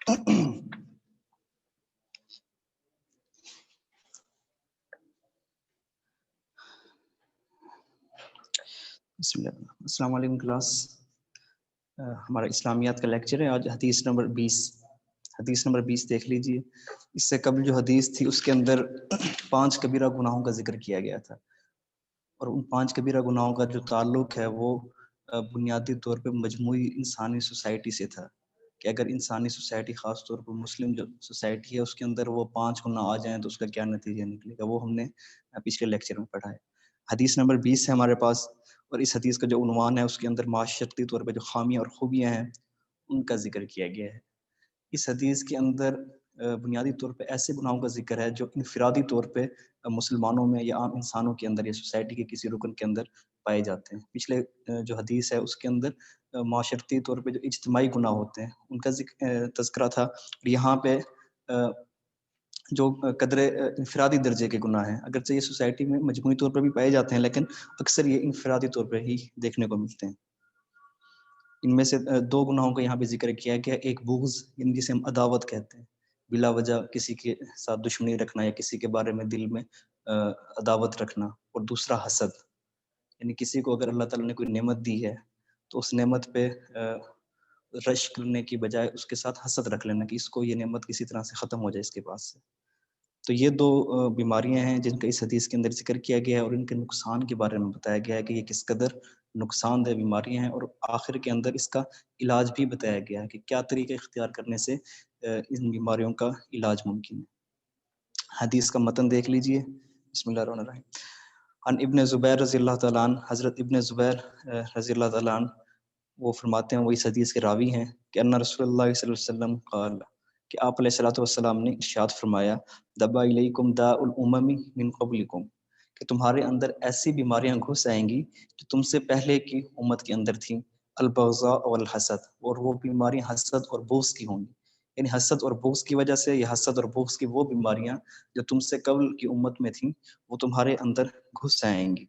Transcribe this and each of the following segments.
بسم اللہ السلام علیکم کلاس. ہمارا اسلامیات کا لیکچر ہے. آج حدیث نمبر 20 دیکھ لیجئے. اس سے قبل جو حدیث تھی اس کے اندر 5 کبیرہ گناہوں کا ذکر کیا گیا تھا، اور ان 5 کبیرہ گناہوں کا جو تعلق ہے وہ بنیادی طور پہ مجموعی انسانی سوسائٹی سے تھا، کہ اگر انسانی سوسائٹی خاص طور پر مسلم جو سوسائٹی ہے اس کے اندر وہ 5 گناہ آ جائیں تو اس کا کیا نتیجہ نکلے گا، وہ ہم نے پچھلے لیکچر میں پڑھا ہے. حدیث نمبر 20 ہے ہمارے پاس، اور اس حدیث کا جو عنوان ہے اس کے اندر معاشرتی طور پہ جو خامیاں اور خوبیاں ہیں ان کا ذکر کیا گیا ہے. اس حدیث کے اندر بنیادی طور پہ ایسے گناہوں کا ذکر ہے جو انفرادی طور پہ مسلمانوں میں یا عام انسانوں کے اندر یا سوسائٹی کے کسی رکن کے اندر پائے جاتے ہیں. پچھلے جو حدیث ہے اس کے اندر معاشرتی طور پہ جو اجتماعی گناہ ہوتے ہیں ان کا تذکرہ تھا. اور یہاں پہ جو قدر انفرادی درجے کے گناہ ہیں، اگرچہ یہ سوسائٹی میں مجموعی طور پر بھی پائے جاتے ہیں لیکن اکثر یہ انفرادی طور پر ہی دیکھنے کو ملتے ہیں. ان میں سے 2 گناہوں کا یہاں پہ ذکر کیا گیا. ایک بغض، یعنی جسے ہم عداوت کہتے ہیں، بلا وجہ کسی کے ساتھ دشمنی رکھنا یا کسی کے بارے میں دل میں عداوت رکھنا. اور دوسرا حسد، یعنی کسی کو اگر اللہ تعالیٰ نے کوئی نعمت دی ہے تو اس نعمت پہ رشک کرنے کی بجائے اس کے ساتھ حسد رکھ لینا کہ اس کو یہ نعمت کسی طرح سے ختم ہو جائے اس کے پاس سے. تو یہ 2 بیماریاں ہیں جن کا اس حدیث کے اندر ذکر کیا گیا ہے، اور ان کے نقصان کے بارے میں بتایا گیا ہے کہ یہ کس قدر نقصان دہ بیماریاں ہیں، اور آخر کے اندر اس کا علاج بھی بتایا گیا ہے کہ کیا طریقہ اختیار کرنے سے ان بیماریوں کا علاج ممکن ہے. حدیث کا متن دیکھ لیجئے. بسم اللہ الرحمن الرحیم. عن ابن زبیر رضی اللہ تعالیٰ عنہ، حضرت ابن زبیر رضی اللہ تعالیٰ عنہ وہ فرماتے ہیں، وہ اس حدیث کے راوی ہیں کہ ان رسول اللہ صلی اللہ علیہ وسلم قال، کہ آپ علیہ الصلوۃ والسلام نے ارشاد فرمایا، دبا الیکم داء الامم من قبلکم، کہ تمہارے اندر ایسی بیماریاں گھس آئیں گی جو تم سے پہلے کی امت کے اندر تھیں، البغضاء والحسد، اور وہ بیماریاں حسد اور بغض کی ہوں گی. یعنی حسد اور بغض کی وجہ سے، یہ حسد اور بغض کی وہ بیماریاں جو تم سے قبل کی امت میں تھیں وہ تمہارے اندر گھس آئیں گی.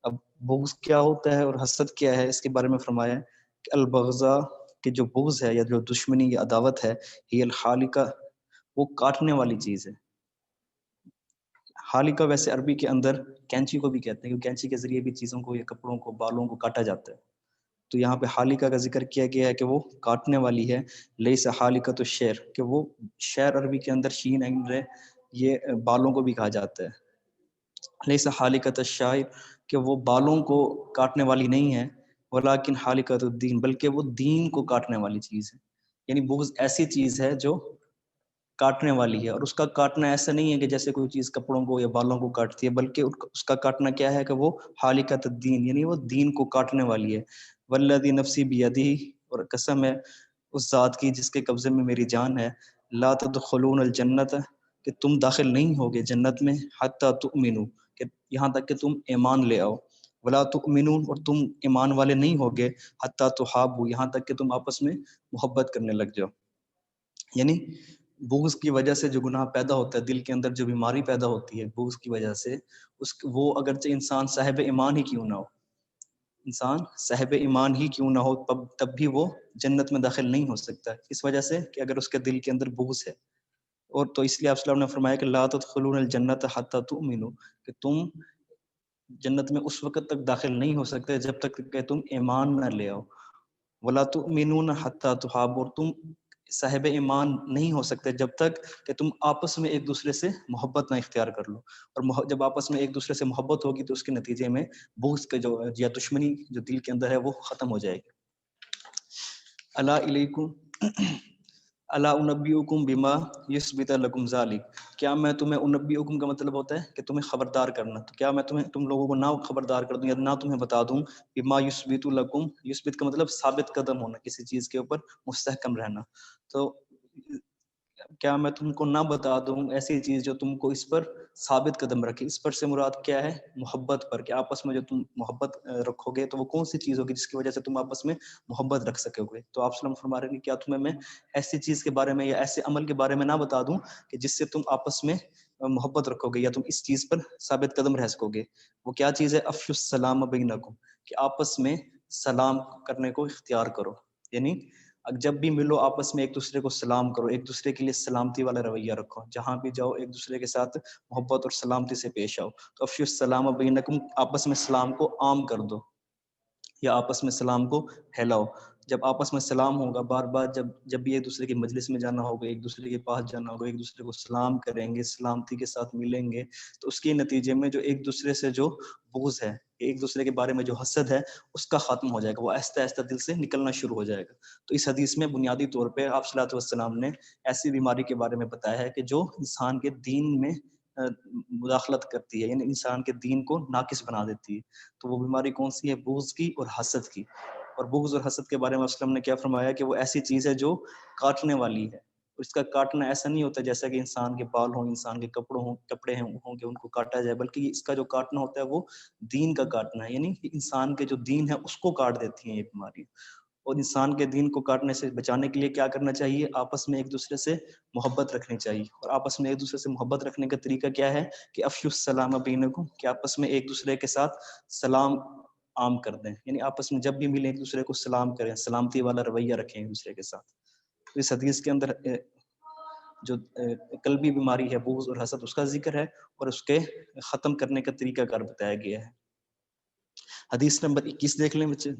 اب بغض کیا ہوتا ہے اور حسد کیا ہے، اس کے بارے میں فرمایا کہ البغضاء، کہ جو بغض ہے یا جو دشمنی یا عداوت ہے، ہی الحالقہ، وہ کاٹنے والی چیز ہے. حالقہ ویسے عربی کے اندر کینچی کو بھی کہتے ہیں، کیونکہ کینچی کے ذریعے بھی چیزوں کو یا کپڑوں کو، بالوں کو کاٹا جاتا ہے. تو یہاں پہ حالقہ کا ذکر کیا گیا ہے کہ وہ کاٹنے والی ہے. لیس حالقۃ الشعر، کہ وہ شعر عربی کے اندر شین عین رے، یہ بالوں کو بھی کہا جاتا ہے. لیس حالقۃ الشعر، کہ وہ بالوں کو کاٹنے والی نہیں ہے، ولیکن حالقۃ الدین، بلکہ وہ دین کو کاٹنے والی چیز ہے. یعنی بغض ایسی چیز ہے جو کاٹنے والی ہے، اور اس کا کاٹنا ایسا نہیں ہے کہ جیسے کوئی چیز کپڑوں کو یا بالوں کو کاٹتی ہے، بلکہ اس کا کاٹنا کیا ہے کہ وہ حالقۃ الدین، یعنی وہ دین کو کاٹنے والی ہے. والذی نفسی بیدہ، اور قسم ہے اس ذات کی جس کے قبضے میں میری جان ہے، لا تدخلون الجنت، کہ تم داخل نہیں ہوگے جنت میں، حتی تؤمنوا، کہ یہاں تک کہ تم ایمان لے آؤ، ولا تؤمنون، اور تم ایمان والے نہیں ہوگے، حتی تحابوا، یہاں تک کہ تم آپس میں محبت کرنے لگ جاؤ. یعنی بغض کی وجہ سے جو گناہ پیدا ہوتا ہے، دل کے اندر جو بیماری پیدا ہوتی ہے بغض کی وجہ سے، وہ اگرچہ انسان صاحب ایمان ہی کیوں نہ ہو، انسان صاحب ایمان ہی کیوں نہ ہو، تب بھی وہ جنت میں داخل نہیں ہو سکتا، اس وجہ سے کہ اگر اس کے دل کے اندر بغض ہے. اور تو اس لیے آپ صلی اللہ علیہ وسلم نے فرمایا کہ لا تدخلون الجنت حتی تؤمنوا، کہ تم جنت میں اس وقت تک داخل نہیں ہو سکتے جب تک کہ تم ایمان نہ لے آؤ. ولا تؤمنون حتی تحابوا، اور تم صاحب ایمان نہیں ہو سکتے جب تک کہ تم آپس میں ایک دوسرے سے محبت نہ اختیار کر لو. اور جب آپس میں ایک دوسرے سے محبت ہوگی تو اس کے نتیجے میں بغض کا جو یا دشمنی جو دل کے اندر ہے وہ ختم ہو جائے گی. الا الیکم الا انبئکم بما یثبت لکم ذلک، کیا میں تمہیں، انبئکم کا مطلب ہوتا ہے کہ تمہیں خبردار کرنا، تو کیا میں تم لوگوں کو نہ خبردار کر دوں یا نہ تمہیں بتا دوں بما یثبت لکم، یثبت کا مطلب ثابت قدم ہونا، کسی چیز کے اوپر مستحکم رہنا. تو کیا میں تم کو نہ بتا دوں ایسی چیز جو تم کو اس پر ثابت قدم رکھے. اس پر سے مراد کیا ہے؟ محبت پر، کہ آپس میں جو تم محبت رکھو گے تو وہ کون سی چیز ہوگی جس کی وجہ سے تم آپس میں محبت رکھ سکو گے. تو آپ صلی اللہ علیہ وسلم فرما رہے ہیں کہ کیا تمہیں میں ایسی چیز کے بارے میں یا ایسے عمل کے بارے میں نہ بتا دوں کہ جس سے تم آپس میں محبت رکھو گے یا تم اس چیز پر ثابت قدم رہ سکو گے. وہ کیا چیز ہے؟ افشوا السلام بینکم، کہ آپس میں سلام کرنے کو اختیار کرو. یعنی جب بھی ملو آپس میں ایک دوسرے کو سلام کرو، ایک دوسرے کے لیے سلامتی والا رویہ رکھو، جہاں بھی جاؤ ایک دوسرے کے ساتھ محبت اور سلامتی سے پیش آؤ. تو افشوا السلام بینکم، آپس میں سلام کو عام کر دو یا آپس میں سلام کو پھیلاؤ. جب آپس میں سلام ہوگا بار بار، جب بھی ایک دوسرے کی مجلس میں جانا ہوگا، ایک دوسرے کے پاس جانا ہوگا، ایک دوسرے کو سلام کریں گے، سلامتی کے ساتھ ملیں گے، تو اس کے نتیجے میں جو ایک دوسرے سے جو بغض ہے، ایک دوسرے کے بارے میں جو حسد ہے، اس کا ختم ہو جائے گا، وہ آہستہ آہستہ دل سے نکلنا شروع ہو جائے گا. تو اس حدیث میں بنیادی طور پہ آپ صلی اللہ علیہ وسلم نے ایسی بیماری کے بارے میں بتایا ہے کہ جو انسان کے دین میں مداخلت کرتی ہے، یعنی انسان کے دین کو ناقص بنا دیتی ہے. تو وہ بیماری کون سی ہے؟ بغض کی اور حسد کی. اور بغض اور حسد کے بارے میں وسلم نے کیا فرمایا کہ وہ ایسی چیز ہے جو کاٹنے والی ہے. اس کا کاٹنا ایسا نہیں ہوتا جیسا کہ انسان کے بال ہوں، انسان کے کپڑے ہوں کہ ان کو کاٹا جائے، بلکہ اس کا جو کاٹنا ہوتا ہے وہ دین کا کاٹنا ہے، یعنی انسان کے جو دین ہے اس کو کاٹ دیتی ہیں یہ بیماری. اور انسان کے دین کو کاٹنے سے بچانے کے لیے کیا کرنا چاہیے؟ آپس میں ایک دوسرے سے محبت رکھنی چاہیے. اور آپس میں ایک دوسرے سے محبت رکھنے کا طریقہ کیا ہے؟ کہ افشوا السلام بینکم، کہ آپس میں ایک دوسرے کے ساتھ سلام عام کر دیں، یعنی آپس میں جب بھی ملیں ایک دوسرے کو سلام کریں، سلامتی والا رویہ رکھیں ایک دوسرے کے ساتھ. تو اس حدیث کے اندر جو قلبی بیماری ہے بغض اور حسد، اس کا ذکر ہے اور اس کے ختم کرنے کا طریقہ کار بتایا گیا ہے. حدیث نمبر 21 دیکھ لیں بچے.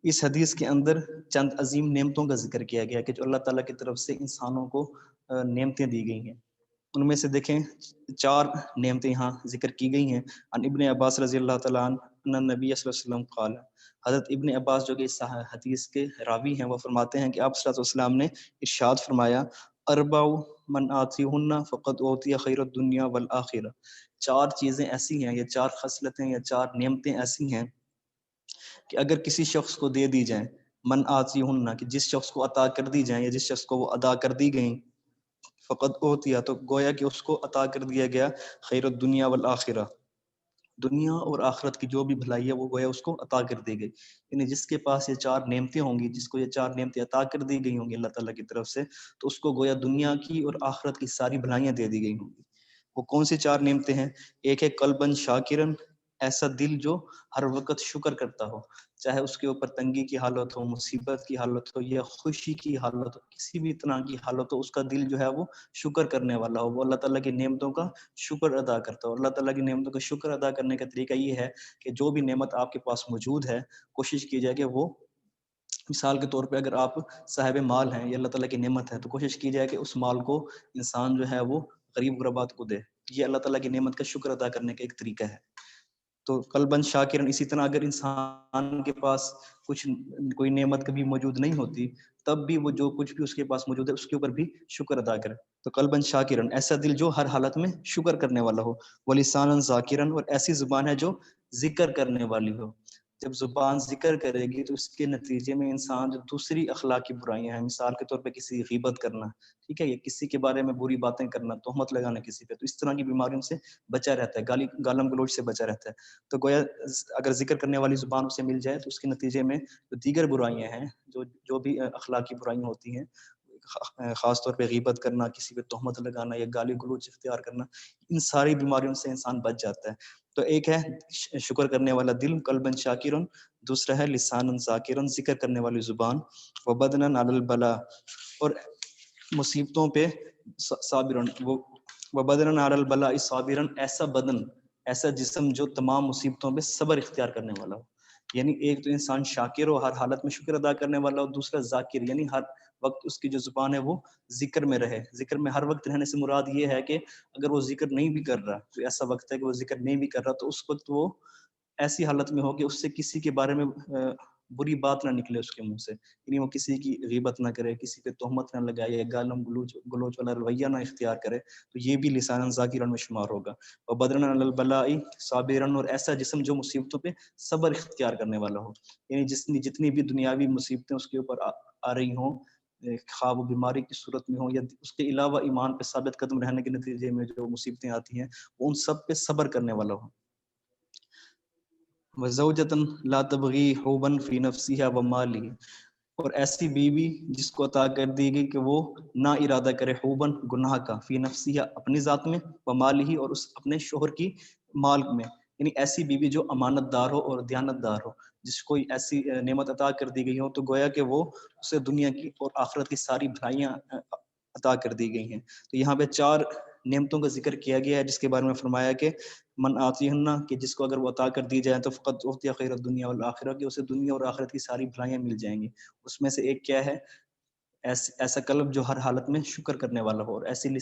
اس حدیث کے اندر چند عظیم نعمتوں کا ذکر کیا گیا کہ جو اللہ تعالیٰ کی طرف سے انسانوں کو نعمتیں دی گئی ہیں. ان میں سے دیکھیں 4 نعمتیں یہاں ذکر کی گئی ہیں. عن ابن عباس رضی اللہ تعالیٰ عنہ ان نبی صلی اللہ علیہ وسلم قال، حضرت ابن عباس جو کہ اس حدیث کے راوی ہیں، وہ فرماتے ہیں کہ آپ صلی اللہ علیہ وسلم نے ارشاد فرمایا، اربع من آتیہن فقد اوتی خیر الدنیا والآخرہ. 4 چیزیں ایسی ہیں، یا 4 خصلتیں یا 4 نعمتیں ایسی ہیں کہ اگر کسی شخص کو دے دی جائیں، من آتیہن، کہ جس شخص کو عطا کر دی جائیں یا جس شخص کو وہ ادا کر دی گئیں، فقط اوتیا، تو گویا کہ اس کو عطا کر دیا گیا خیر الدنیا والآخرہ، دنیا اور آخرت کی جو بھی بھلائی ہے وہ گویا اس کو عطا کر دی گئی. یعنی جس کے پاس یہ 4 نعمتیں ہوں گی، جس کو یہ 4 نعمتیں عطا کر دی گئی ہوں گی اللہ تعالیٰ کی طرف سے، تو اس کو گویا دنیا کی اور آخرت کی ساری بھلائیاں دے دی گئی ہوں گی. وہ کون سی 4 نعمتیں ہیں؟ ایک ہے قلبا شاکرن، ایسا دل جو ہر وقت شکر کرتا ہو، چاہے اس کے اوپر تنگی کی حالت ہو، مصیبت کی حالت ہو یا خوشی کی حالت ہو، کسی بھی طرح کی حالت ہو، اس کا دل جو ہے وہ شکر کرنے والا ہو، وہ اللہ تعالیٰ کی نعمتوں کا شکر ادا کرتا ہو. اللہ تعالیٰ کی نعمتوں کا شکر ادا کرنے کا طریقہ یہ ہے کہ جو بھی نعمت آپ کے پاس موجود ہے، کوشش کی جائے کہ وہ، مثال کے طور پہ اگر آپ صاحب مال ہیں، یہ اللہ تعالیٰ کی نعمت ہے، تو کوشش کی جائے کہ اس مال کو انسان جو ہے وہ غریب غربات کو دے. یہ اللہ تعالیٰ کی نعمت کا شکر ادا کرنے کا ایک طریقہ ہے. تو قلباً شاکرن. اسی طرح اگر انسان کے پاس کوئی نعمت کبھی موجود نہیں ہوتی، تب بھی وہ جو کچھ بھی اس کے پاس موجود ہے اس کے اوپر بھی شکر ادا کرے. تو قلباً شاکرن، ایسا دل جو ہر حالت میں شکر کرنے والا ہو. ولساناً ذاکرن، اور ایسی زبان ہے جو ذکر کرنے والی ہو. جب زبان ذکر کرے گی تو اس کے نتیجے میں انسان جو دوسری اخلاقی برائیاں ہیں، مثال کے طور پہ کسی غیبت کرنا، ٹھیک ہے، یہ کسی کے بارے میں بری باتیں کرنا، تہمت لگانا کسی پہ، تو اس طرح کی بیماریوں سے بچا رہتا ہے، گالم گلوچ سے بچا رہتا ہے. تو گویا اگر ذکر کرنے والی زبان اسے مل جائے تو اس کے نتیجے میں جو دیگر برائیاں ہیں، جو بھی اخلاقی برائیاں ہوتی ہیں، خاص طور پہ غیبت کرنا، کسی پہ تہمت لگانا یا گالی گلوچ اختیار کرنا، ان ساری بیماریوں سے انسان بچ جاتا ہے. تو ایک ہے شکر کرنے والا دل، قلباً شاکرن. دوسرا ہے لساناً ذاکرن، ذکر کرنے والی زبان. وبدناً علی البلاء، اور مصیبتوں پہ صابرن. وبدناً علی البلاء صابرن، ایسا بدن، ایسا جسم جو تمام مصیبتوں پہ صبر اختیار کرنے والا ہو. یعنی ایک تو انسان شاکر ہو، ہر حالت میں شکر ادا کرنے والا ہو. دوسرا ذاکر، یعنی ہر وقت اس کی جو زبان ہے وہ ذکر میں رہے. ذکر میں ہر وقت رہنے سے مراد یہ ہے کہ اگر وہ ذکر نہیں بھی کر رہا، تو ایسا وقت ہے کہ وہ ذکر نہیں بھی کر رہا، تو اس وقت وہ ایسی حالت میں ہو کہ اس سے کسی کے بارے میں بری بات نہ نکلے اس کے منہ سے. یعنی وہ کسی کی غیبت نہ کرے، کسی پہ تہمت نہ لگائے، گالم گلوچ والا رویہ نہ اختیار کرے. تو یہ بھی لساناً ذاکرن میں شمار ہوگا. اور بدناً علی البلاء صابرن، اور ایسا جسم جو مصیبتوں پہ صبر اختیار کرنے والا ہو. یعنی جتنی بھی دنیاوی مصیبتیں اس کے اوپر آ رہی ہوں، خواہ وہ بیماری کی صورت میں ہوں یا اس کے علاوہ ایمان پہ ثابت قدم رہنے کے نتیجے میں جو مصیبتیں آتی ہیں، وہ ان سب پہ صبر کرنے والا ہو. وَزَوْجَةً لَا تَبْغِي حُوبًا فِي نَفْسِهَا وَمَالِهِ، اور ایسی بیوی جس کو عطا کر دی گئی کہ وہ نہ ارادہ کرے حوبن، گناہ کا، فی نفسیہ، اپنی ذات میں، ومالہ، اور اس اپنے شوہر کی مال میں. یعنی ایسی بیوی جو امانت دار ہو اور دیانت دار ہو. جس کو ایسی نعمت عطا کر دی گئی ہو تو گویا کہ وہ اسے دنیا کی اور آخرت کی ساری بھلائیاں عطا کر دی گئی ہیں. تو یہاں پہ 4 نعمتوں کا ذکر کیا گیا ہے جس کے بارے میں فرمایا کہ من آتیہن، کہ جس کو اگر وہ عطا کر دی جائے تو فقط اوتیہ خیر الدنیا والآخرہ، کہ اسے دنیا اور آخرت کی ساری بھلائیاں مل جائیں گی. اس میں سے ایک کیا ہے؟ ایسا قلب جو ہر حالت میں شکر کرنے والا ہو، اور ایسی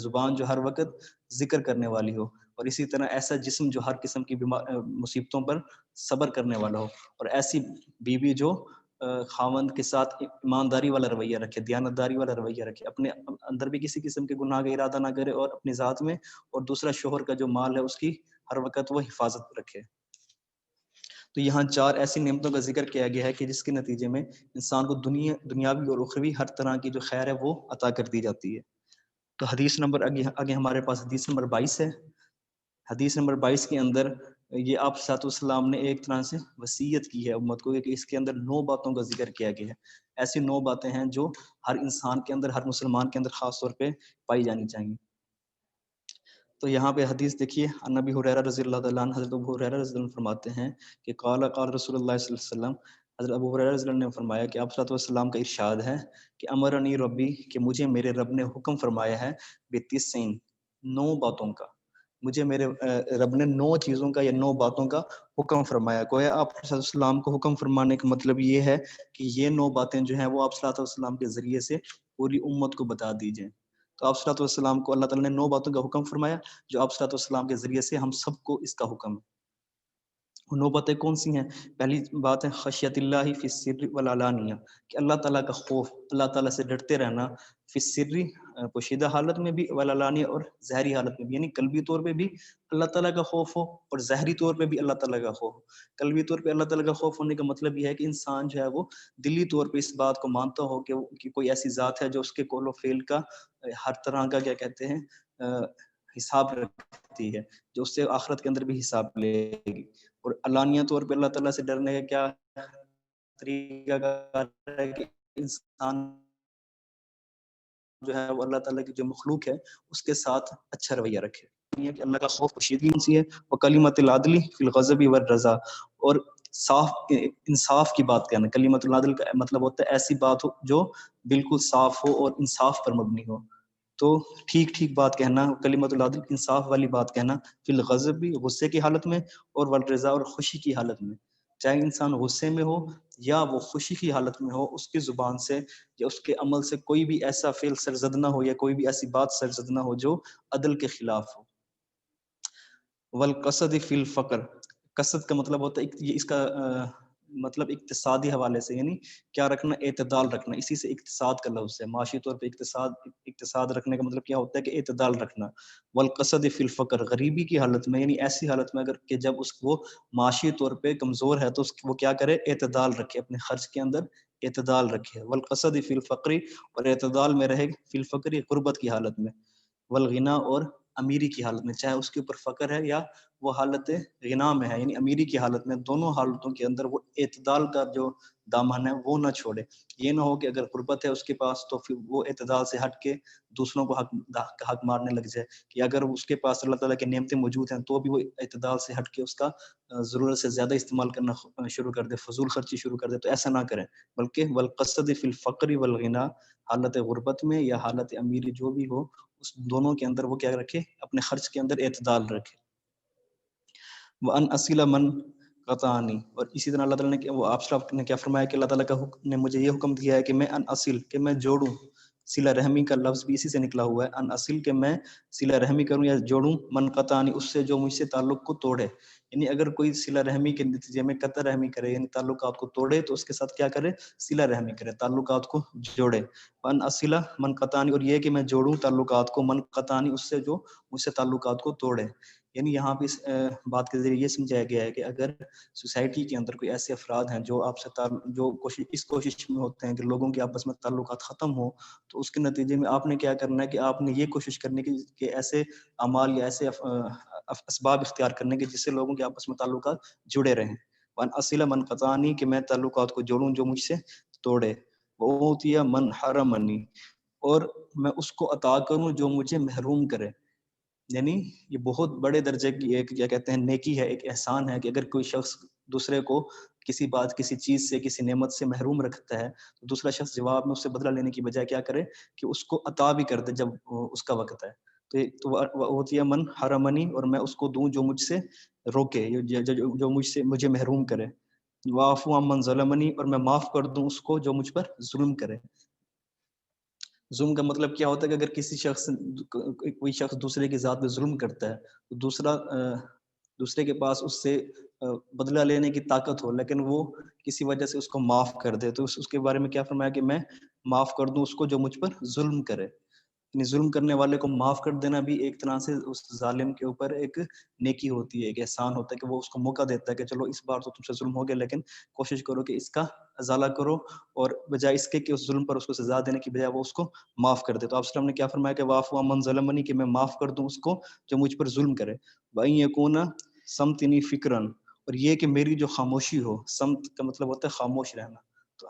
زبان جو ہر وقت ذکر کرنے والی ہو، اور اسی طرح ایسا جسم جو ہر قسم کی مصیبتوں پر صبر کرنے والا ہو، اور ایسی بیوی جو خاوند کے ساتھ ایمانداری والا رویہ رکھے، دیانتداری والا رویہ رکھے، اپنے اندر بھی کسی قسم کے گناہ کا ارادہ نہ کرے اور اپنی ذات میں، اور دوسرا شوہر کا جو مال ہے اس کی ہر وقت وہ حفاظت رکھے. تو یہاں 4 ایسی نعمتوں کا ذکر کیا گیا ہے کہ جس کے نتیجے میں انسان کو دنیاوی اور اخروی ہر طرح کی جو خیر ہے وہ عطا کر دی جاتی ہے. تو حدیث نمبر آگے ہمارے پاس حدیث نمبر 22 ہے. حدیث نمبر 22 کے اندر یہ آپ صلی اللہ علیہ وسلم نے ایک طرح سے وصیت کی ہے امت کو کہ اس کے اندر 9 باتوں کا ذکر کیا گیا ہے. ایسی 9 باتیں ہیں جو ہر انسان کے اندر، ہر مسلمان کے اندر خاص طور پہ پائی جانی چاہیے. تو یہاں پہ حدیث دیکھیے، ان ابی ہریرہ رضی اللہ تعالیٰ عنہ، حضرت ابو ہریرہ رضی اللہ عنہ فرماتے ہیں کہ قال رسول اللہ صلی اللہ علیہ وسلم، حضرت ابو ہریرہ رضی اللہ عنہ نے فرمایا کہ آپ صلی اللہ علیہ وسلم کا ارشاد ہے کہ امرنی ربی، کہ مجھے میرے رب نے حکم فرمایا ہے بتسعین، 9 باتوں کا. مجھے میرے رب نے 9 چیزوں کا یا 9 باتوں کا حکم فرمایا. گویا آپ صلی اللہ علیہ وسلم کو حکم فرمانے کا مطلب یہ ہے کہ یہ 9 باتیں جو ہیں وہ آپ صلی اللہ علیہ وسلم کے ذریعے سے پوری امت کو بتا دیجئے. تو آپ صلی اللہ علیہ وسلم کو اللہ تعالیٰ نے 9 باتوں کا حکم فرمایا جو آپ صلی اللہ علیہ وسلم کے ذریعے سے ہم سب کو اس کا حکم ہے. 9 باتیں کون سی ہیں؟ پہلی بات ہے خشیت اللہ فی السر والعلانیہ، کہ اللہ تعالیٰ کا خوف، اللہ تعالیٰ سے ڈرتے رہنا، فی السر پوشیدہ حالت میں بھی، والعلانیہ اور ظاہری حالت میں بھی، یعنی قلبی طور پہ بھی اللہ تعالیٰ کا خوف ہو اور ظاہری طور پہ بھی اللہ تعالیٰ کا خوف. قلبی طور پہ اللہ تعالیٰ کا خوف ہونے کا مطلب یہ ہے کہ انسان جو ہے وہ دلی طور پہ اس بات کو مانتا ہو کہ کوئی ایسی ذات ہے جو اس کے قول و فعل کا ہر طرح کا کیا کہتے ہیں حساب رکھتی ہے، جو اس سے آخرت کے اندر بھی حساب لے گی. اور علانیہ طور پہ اللہ تعالیٰ سے ڈرنے کا کیا طریقہ کار ہے کہ انسان جو ہے وہ اللہ تعالیٰ کی جو مخلوق ہے اس کے ساتھ اچھا رویہ رکھے. کہ اللہ کا خوف کشیدگی سی ہے، وہ کلمۃ العدل فی الغضب والرضا، اور صاف انصاف کی بات کہنا. کلمۃ العدل کا مطلب ہوتا ہے ایسی بات ہو جو بالکل صاف ہو اور انصاف پر مبنی ہو. تو ٹھیک بات کہنا، کلمۃ العدل انصاف والی بات کہنا، فی الغضب بھی غصے کی حالت میں، اور والرضا اور خوشی کی حالت میں. چاہے انسان غصے میں ہو یا وہ خوشی کی حالت میں ہو، اس کی زبان سے یا اس کے عمل سے کوئی بھی ایسا فعل سرزد نہ ہو یا کوئی بھی ایسی بات سرزد نہ ہو جو عدل کے خلاف ہو. والقصد فی الفقر، قصد کا مطلب ہوتا ہے یہ اس کا مطلب اقتصادی حوالے سے، یعنی کیا رکھنا، اعتدال رکھنا. اسی سے اقتصاد کا لفظ ہے، معاشی طور پہ اقتصاد رکھنے کا مطلب کیا ہوتا ہے کہ اعتدال رکھنا. والقصد فی الفقر، غریبی کی حالت میں، یعنی ایسی حالت میں اگر کہ جب وہ معاشی طور پہ کمزور ہے تو وہ کیا کرے، اعتدال رکھے، اپنے خرچ کے اندر اعتدال رکھے. والقصد فی الفقر، اور اعتدال میں رہے فی الفقر غربت کی حالت میں. والغنا، اور امیری کی حالت میں، چاہے اس کے اوپر فقر ہے یا وہ حالت غنا میں ہے، یعنی امیری کی حالت میں. دونوں حالتوں کے اندر وہ اعتدال کا جو دامن ہے وہ نہ چھوڑے. یہ نہ ہو کہ اگر غربت ہے اس کے پاس تو پھر وہ اعتدال سے ہٹ کے دوسروں کو حق مارنے لگ جائے، کہ اگر اس کے پاس اللہ تعالیٰ کی نعمتیں موجود ہیں تو بھی وہ اعتدال سے ہٹ کے اس کا ضرورت سے زیادہ استعمال کرنا شروع کر دے، فضول خرچی شروع کر دے. تو ایسا نہ کریں، بلکہ والقصد فی الفقر والغنا، حالت غربت میں یا حالت امیری جو بھی ہو، اس دونوں کے اندر وہ کیا رکھے، اپنے خرچ کے اندر اعتدال رکھے. وَأَنْ أَصِلَ مَنْ قَطَعَنِي، اور اسی طرح اللہ تعالیٰ نے وہ آپ نے کیا فرمایا کہ اللہ تعالیٰ کا نے مجھے یہ حکم دیا ہے کہ میں ان اصل، کہ میں جوڑوں. صلہ رحمی کا لفظ بھی اسی سے نکلا ہوا ہے، ان اصل، کہ میں صلہ رحمی کروں یا جوڑوں، من قطعنی، اس سے جو مجھ سے تعلق کو توڑے. یعنی اگر کوئی صلہ رحمی کے نتیجے میں قطع رحمی کرے، یعنی تعلقات کو توڑے، تو اس کے ساتھ کیا کرے، صلہ رحمی کرے، تعلقات کو جوڑے. وان اصلہ من قطعنی، اور یہ کہ میں جوڑوں تعلقات کو، من قطعنی، اس سے جو مجھ سے تعلقات کو توڑے. یعنی یہاں پہ اس بات کے ذریعے یہ سمجھایا گیا ہے کہ اگر سوسائٹی کے اندر کوئی ایسے افراد ہیں جو آپ سے جو اس کوشش میں ہوتے ہیں کہ لوگوں کے آپس میں تعلقات ختم ہو، تو اس کے نتیجے میں آپ نے کیا کرنا ہے کہ آپ نے یہ کوشش کرنے کی کہ ایسے اعمال یا ایسے اسباب اختیار کرنے کے جس سے لوگوں کے آپس میں تعلقات جڑے رہیں. وان اصل من قطعنی، کہ میں تعلقات کو جوڑوں جو مجھ سے توڑے. وأوتي من حرمنی، اور میں اس کو عطا کروں جو مجھے محروم کرے. یعنی یہ بہت بڑے درجے کی ایک کیا کہتے ہیں نیکی ہے، ایک احسان ہے کہ اگر کوئی شخص دوسرے کو کسی بات کسی چیز سے کسی نعمت سے محروم رکھتا ہے تو دوسرا شخص جواب میں اس سے بدلہ لینے کی بجائے کیا کرے کہ اس کو عطا بھی کر دے جب اس کا وقت ہے. تو وہ ہوتی ہے من حرمنی، اور میں اس کو دوں جو مجھ سے روکے، جو مجھ سے مجھے محروم کرے. وعفو عمن ظلمنی، اور میں معاف کر دوں اس کو جو مجھ پر ظلم کرے. ظلم کا مطلب کیا ہوتا ہے کہ اگر کسی شخص کوئی شخص دوسرے کی ذات پہ ظلم کرتا ہے تو دوسرے کے پاس اس سے بدلہ لینے کی طاقت ہو، لیکن وہ کسی وجہ سے اس کو معاف کر دے، تو اس کے بارے میں کیا فرمایا کہ میں معاف کر دوں اس کو جو مجھ پر ظلم کرے. یعنی ظلم کرنے والے کو معاف کر دینا بھی ایک طرح سے اس ظالم کے اوپر ایک نیکی ہوتی ہے، ایک احسان ہوتا ہے کہ وہ اس کو موقع دیتا ہے کہ چلو اس بار تو تم سے ظلم ہو گیا، لیکن کوشش کرو کہ اس کا ازالہ کرو، اور بجائے اس کے کہ اس ظلم پر اس کو سزا دینے کی بجائے وہ اس کو معاف کر دے. تو آپ وسلم نے کیا فرمایا کہ وعفو عمن ظلمنی، کہ میں معاف کر دوں اس کو جو مجھ پر ظلم کرے. وَإِن يَكُونَ سَمْتِنِي فِكْرًا، اور یہ کہ میری جو خاموشی ہو، سمت کا مطلب ہوتا ہے خاموش رہنا. تو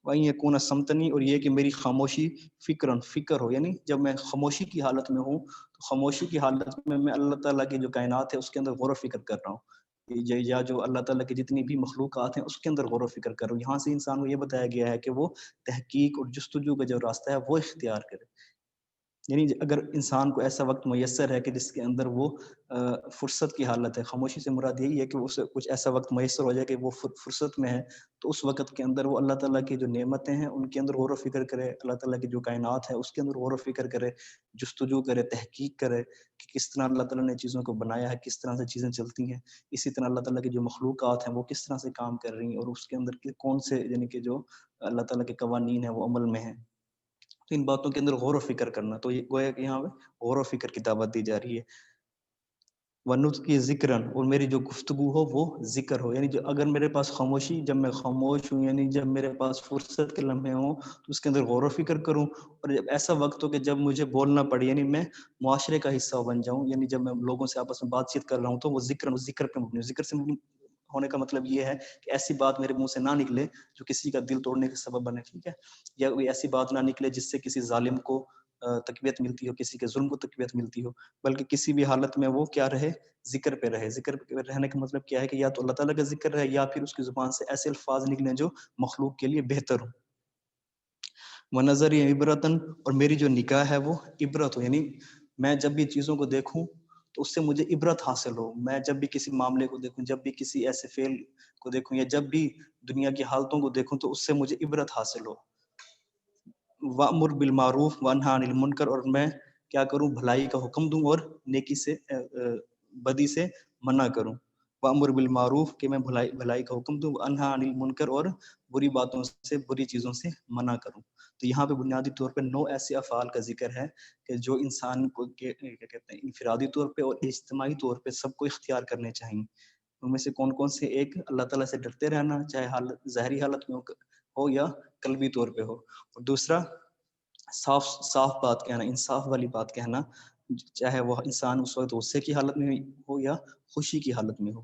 وَإِن يَكُونَ سَمْتَنِي، اور یہ کہ میری خاموشی فکرن فکر ہو، یعنی جب میں خاموشی کی حالت میں ہوں تو خاموشی کی حالت میں اللہ تعالیٰ کی جو کائنات ہے اس کے اندر غور و فکر کر رہا ہوں، یا جو اللہ تعالیٰ کی جتنی بھی مخلوقات ہیں اس کے اندر غور و فکر کر رہا ہوں. یہاں سے انسان کو یہ بتایا گیا ہے کہ وہ تحقیق اور جستجو کا جو راستہ ہے وہ اختیار کرے. یعنی اگر انسان کو ایسا وقت میسر ہے کہ جس کے اندر وہ فرصت کی حالت ہے، خاموشی سے مراد یہی ہے کہ اسے کچھ ایسا وقت میسر ہو جائے کہ وہ فرصت میں ہے، تو اس وقت کے اندر وہ اللہ تعالیٰ کی جو نعمتیں ہیں ان کے اندر غور و فکر کرے، اللہ تعالیٰ کی جو کائنات ہے اس کے اندر غور و فکر کرے، جستجو کرے، تحقیق کرے کہ کس طرح اللہ تعالیٰ نے چیزوں کو بنایا ہے، کس طرح سے چیزیں چلتی ہیں. اسی طرح اللہ تعالیٰ کی جو مخلوقات ہیں وہ کس طرح سے کام کر رہی ہیں، اور اس کے اندر کون سے یعنی کہ جو اللہ تعالیٰ کے قوانین ہیں وہ عمل میں ہیں. تو ان باتوں کے اندر غور و فکر کرنا، تو یہ گویا کہ یہاں پہ غور و فکر کی دعوت دی جا رہی ہے. ونطق کی ذکرن، اور میری جو گفتگو ہو وہ ذکر ہو، یعنی جو اگر میرے پاس خاموشی، جب میں خاموش ہوں یعنی جب میرے پاس فرصت کے لمحے ہوں تو اس کے اندر غور و فکر کروں، اور جب ایسا وقت ہو کہ جب مجھے بولنا پڑے یعنی میں معاشرے کا حصہ بن جاؤں، یعنی جب میں لوگوں سے آپس میں بات چیت کر رہا ہوں تو وہ ذکر پہ مبنی ہو. ذکر سے مبنی ہونے کا مطلب یہ ہے کہ ایسی بات میرے منہ سے نہ نکلے جو کسی کا دل توڑنے کا سبب بنے، ٹھیک ہے، یا کوئی ایسی بات نہ نکلے جس سے کسی ظالم کو تقویت ملتی ہو، کسی کے ظلم کو تقویت ملتی ہو، بلکہ کسی بھی حالت میں وہ کیا رہے، ذکر پہ رہے. ذکر پہ رہنے کا مطلب کیا ہے کہ یا تو اللہ تعالیٰ کا ذکر رہے یا پھر اس کی زبان سے ایسے الفاظ نکلیں جو مخلوق کے لیے بہتر ہوں. وَنَظَرِ عِبْرَةً، اور میری جو نگاہ ہے وہ عبرت ہو، یعنی میں جب بھی چیزوں کو دیکھوں تو اس سے مجھے عبرت حاصل ہو. میں جب بھی کسی معاملے کو دیکھوں، جب بھی کسی ایسے فعل کو دیکھوں، یا جب بھی دنیا کی حالتوں کو دیکھوں تو اس سے مجھے عبرت حاصل ہو. وَأْمُرْ بِالْمَعْرُوفِ وَانْهَ عَنِ الْمُنْکَرِ، اور میں کیا کروں، بھلائی کا حکم دوں اور نیکی سے بدی سے منع کروں. وَأْمُرْ بِالْمَعْرُوفِ، کہ میں بھلائی کا حکم دوں، وَانْهَ عَنِ الْمُنْکَرِ، اور بری باتوں سے، بری چیزوں سے منع کروں. تو یہاں پہ بنیادی طور پہ 9 ایسے افعال کا ذکر ہے کہ جو انسان کو کیا کہتے ہیں انفرادی طور پہ اور اجتماعی طور پہ سب کو اختیار کرنے چاہیے. ان میں سے کون کون سے؟ ایک، اللہ تعالیٰ سے ڈرتے رہنا، چاہے ظاہری حالت میں ہو یا قلبی طور پہ ہو. اور دوسرا، صاف بات کہنا، انصاف والی بات کہنا، چاہے وہ انسان اس وقت غصے کی حالت میں ہو یا خوشی کی حالت میں ہو.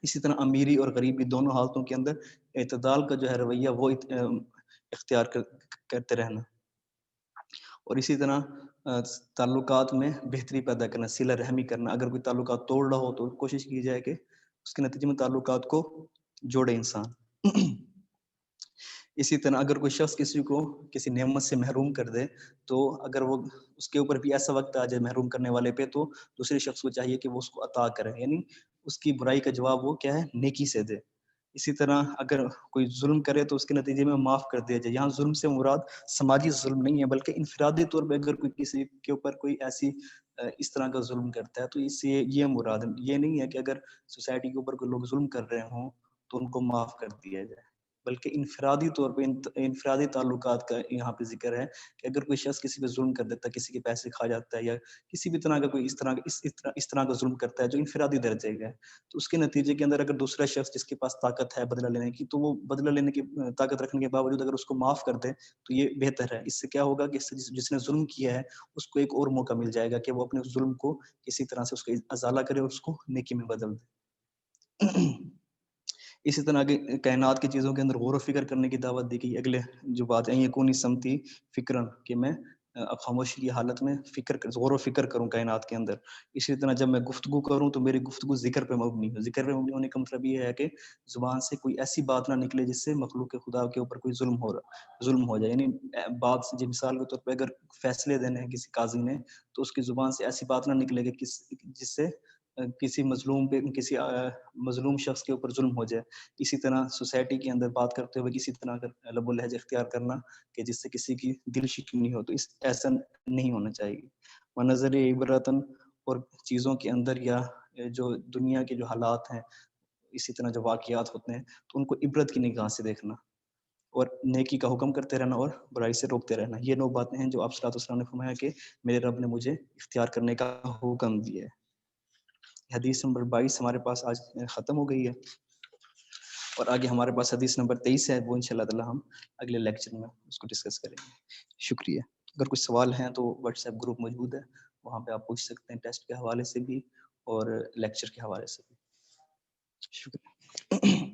اسی طرح امیری اور غریبی دونوں حالتوں کے اندر اعتدال کا جو ہے رویہ وہ اختیار کرتے رہنا. اور اسی طرح تعلقات میں بہتری پیدا کرنا، صلہ رحمی کرنا. اگر کوئی تعلقات توڑ رہا ہو تو کوشش کی جائے کہ اس کے نتیجے میں تعلقات کو جوڑے انسان. اسی طرح اگر کوئی شخص کسی کو کسی نعمت سے محروم کر دے تو اگر وہ اس کے اوپر بھی ایسا وقت آ جائے محروم کرنے والے پہ، تو دوسرے شخص کو چاہیے کہ وہ اس کو عطا کرے، یعنی اس کی برائی کا جواب وہ کیا ہے، نیکی سے دے. اسی طرح اگر کوئی ظلم کرے تو اس کے نتیجے میں معاف کر دیا جائے. یہاں ظلم سے مراد سماجی ظلم نہیں ہے، بلکہ انفرادی طور پہ اگر کوئی کسی کے اوپر کوئی ایسی اس طرح کا ظلم کرتا ہے تو اس سے یہ مراد ہے. یہ نہیں ہے کہ اگر سوسائٹی کے اوپر کوئی لوگ ظلم کر رہے ہوں تو ان کو معاف کر دیا جائے، بلکہ انفرادی طور پہ انفرادی تعلقات کا یہاں پہ ذکر ہے کہ اگر کوئی شخص کسی پہ ظلم کر دیتا ہے، کسی کے پیسے کھا جاتا ہے، یا کسی بھی طرح کا کوئی اس طرح کا ظلم کرتا ہے جو انفرادی درجے کا ہے، تو اس کے نتیجے کے اندر اگر دوسرا شخص جس کے پاس طاقت ہے بدلہ لینے کی، تو وہ بدلہ لینے کی طاقت رکھنے کے باوجود اگر اس کو معاف کر دے تو یہ بہتر ہے. اس سے کیا ہوگا کہ جس نے ظلم کیا ہے اس کو ایک اور موقع مل جائے گا کہ وہ اپنے ظلم کو کسی طرح سے اس کا ازالہ کرے اور اس کو نیکی میں بدل دے. اسی طرح کے کائنات کی چیزوں کے اندر غور و فکر کرنے کی دعوت دی گئی. اگلے جو بات ہے، یکونی سمتی فکرن، کہ میں خاموشی کی حالت میں غور و فکر کروں کائنات کے اندر. اسی طرح جب میں گفتگو کروں تو میری گفتگو ذکر پہ مبنی ہو. ذکر پہ مبنی ہونے کا مطلب یہ ہے کہ زبان سے کوئی ایسی بات نہ نکلے جس سے مخلوق خدا کے اوپر کوئی ظلم ہو جائے. یعنی بات سے مثال کے طور پہ اگر فیصلے دینے ہیں کسی قاضی نے تو اس کی زبان سے ایسی بات نہ نکلے کہ جس سے کسی مظلوم شخص کے اوپر ظلم ہو جائے. اسی طرح سوسائٹی کے اندر بات کرتے ہوئے کسی طرح کا لب و لہجہ اختیار کرنا کہ جس سے کسی کی دل شکنی ہو, تو ایسا نہیں ہونا چاہیے. ونظر عبرتاً, اور چیزوں کے اندر یا جو دنیا کے جو حالات ہیں, اسی طرح جو واقعات ہوتے ہیں تو ان کو عبرت کی نگاہ سے دیکھنا, اور نیکی کا حکم کرتے رہنا اور برائی سے روکتے رہنا. یہ 9 باتیں ہیں جو آپ صلی اللہ علیہ وسلم نے فرمایا کہ میرے رب نے مجھے اختیار کرنے کا حکم دیا ہے. حدیث نمبر 22 ہمارے پاس آج ختم ہو گئی ہے, اور آگے ہمارے پاس حدیث نمبر 23 ہے, وہ انشاءاللہ تعالی ہم اگلے لیکچر میں اس کو ڈسکس کریں گے. شکریہ. اگر کچھ سوال ہیں تو واٹس ایپ گروپ موجود ہے, وہاں پہ آپ پوچھ سکتے ہیں, ٹیسٹ کے حوالے سے بھی اور لیکچر کے حوالے سے بھی. شکریہ.